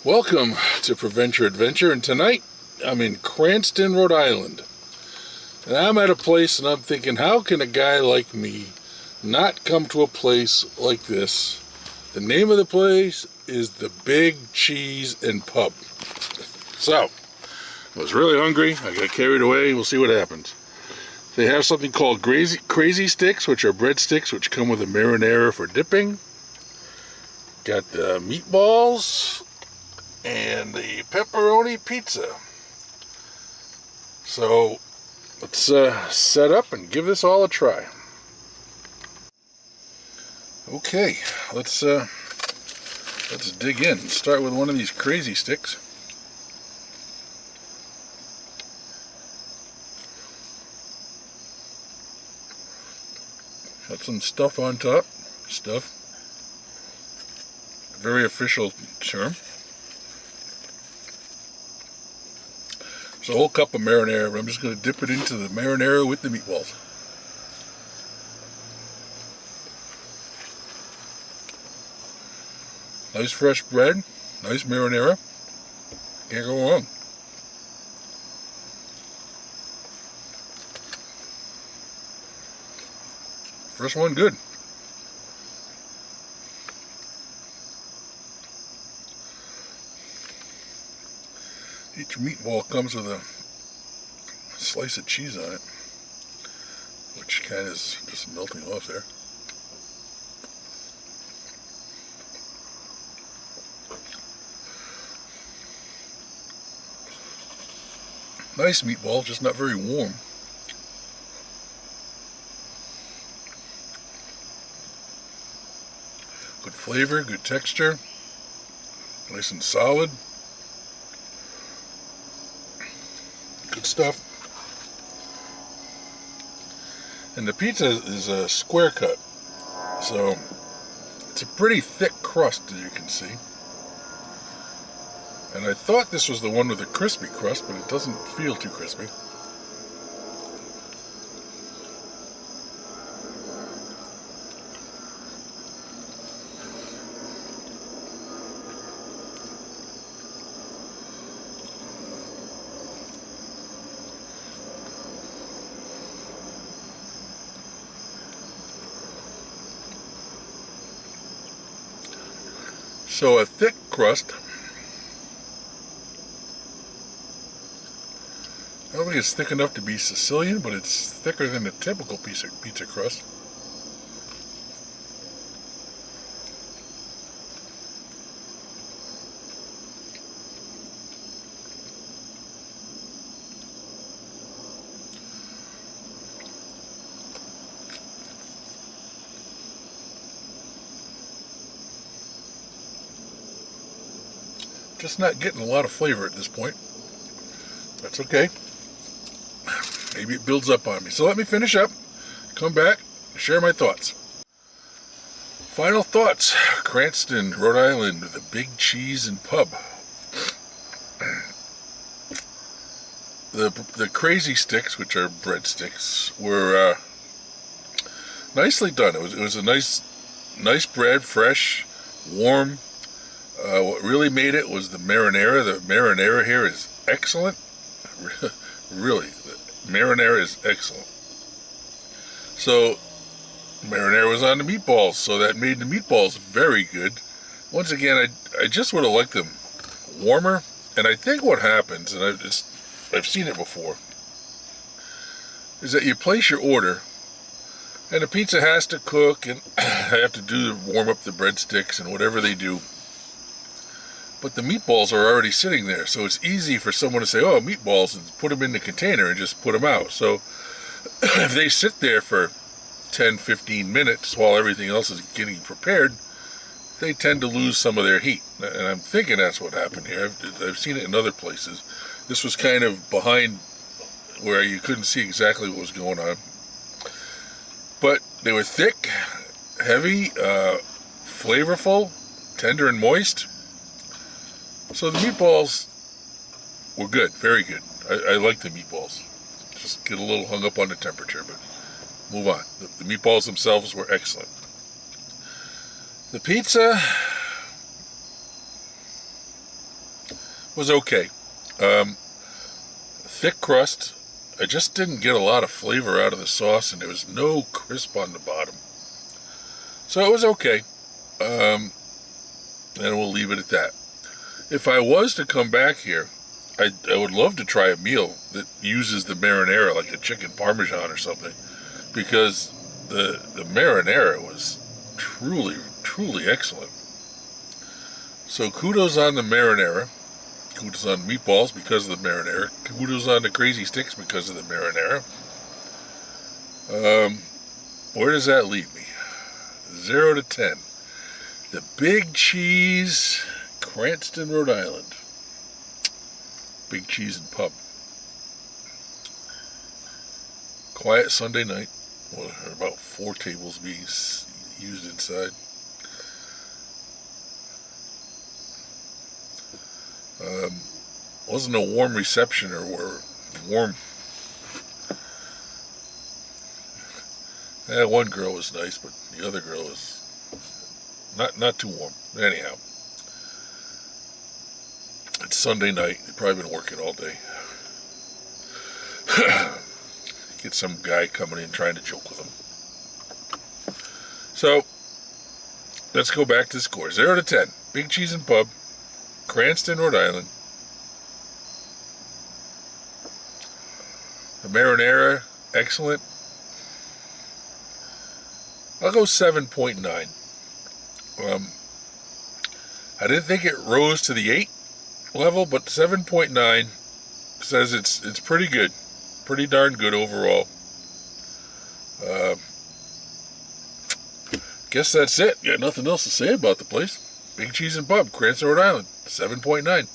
Welcome to Prevent Your Adventure, and tonight I'm in Cranston, Rhode Island. And I'm at a place and I'm thinking, how can a guy like me not come to a place like this? The name of the place is the Big Cheese and Pub. So, I was really hungry, I got carried away, we'll see what happens. They have something called crazy sticks, which are breadsticks which come with a marinara for dipping. Got the meatballs and the pepperoni pizza. So let's set up and give this all a try. Okay, let's dig in. Start with one of these crazy sticks. Got some stuff on top. Stuff. Very official term. It's a whole cup of marinara, but I'm just going to dip it into the marinara with the meatballs. Nice fresh bread, nice marinara. Can't go wrong. First one good. Each meatball comes with a slice of cheese on it, which kind of is just melting off there. Nice meatball, just not very warm. Good flavor, good texture, nice and solid. Good stuff. And the pizza is a square cut, so it's a pretty thick crust, as you can see. And I thought this was the one with a crispy crust, but it doesn't feel too crispy. So a thick crust. I don't think it's thick enough to be Sicilian, but it's thicker than a typical pizza crust. Just not getting a lot of flavor at this point. That's okay. Maybe it builds up on me. So let me finish up, come back, share my thoughts. Final thoughts. Cranston, Rhode Island, the Big Cheese and Pub. The crazy sticks, which are breadsticks, were nicely done. It was a nice bread, fresh, warm. What really made it was the marinara. The marinara here is excellent. Really, the marinara is excellent. So, marinara was on the meatballs, so that made the meatballs very good. Once again, I just would have liked them warmer. And I think what happens, and I've seen it before, is that you place your order, and the pizza has to cook, and have to warm up the breadsticks and whatever they do. But the meatballs are already sitting there, so it's easy for someone to say, oh, meatballs, and put them in the container and just put them out. So if they sit there for 10, 15 minutes while everything else is getting prepared, they tend to lose some of their heat. And I'm thinking that's what happened here. I've seen it in other places. This was kind of behind where you couldn't see exactly what was going on. But they were thick, heavy, flavorful, tender and moist. So the meatballs were good, very good. I like the meatballs. Just get a little hung up on the temperature, but move on. The meatballs themselves were excellent. The pizza was okay. Thick crust. I just didn't get a lot of flavor out of the sauce, and there was no crisp on the bottom. So it was okay. And we'll leave it at that. If I was to come back here, I would love to try a meal that uses the marinara, like a chicken parmesan or something, because the marinara was truly, truly excellent. So kudos on the marinara. Kudos on meatballs because of the marinara. Kudos on the crazy sticks because of the marinara. Where does that leave me? 0 to 10. The Big Cheese, Cranston, Rhode Island. Big Cheese and Pub. Quiet Sunday night. Well, there are about 4 tables being used inside. Wasn't a warm reception or warm. One girl was nice, but the other girl was not too warm. Anyhow, it's Sunday night. They've probably been working all day. Get some guy coming in trying to joke with them. So let's go back to the score. 0 to 10. Big Cheese and Pub, Cranston, Rhode Island. The marinara, excellent. I'll go 7.9. I didn't think it rose to the 8 level, but 7.9 says it's pretty good. Pretty darn good overall. Guess that's it. Got nothing else to say about the place. Big Cheese and Pub, Cranston, Rhode Island, 7.9.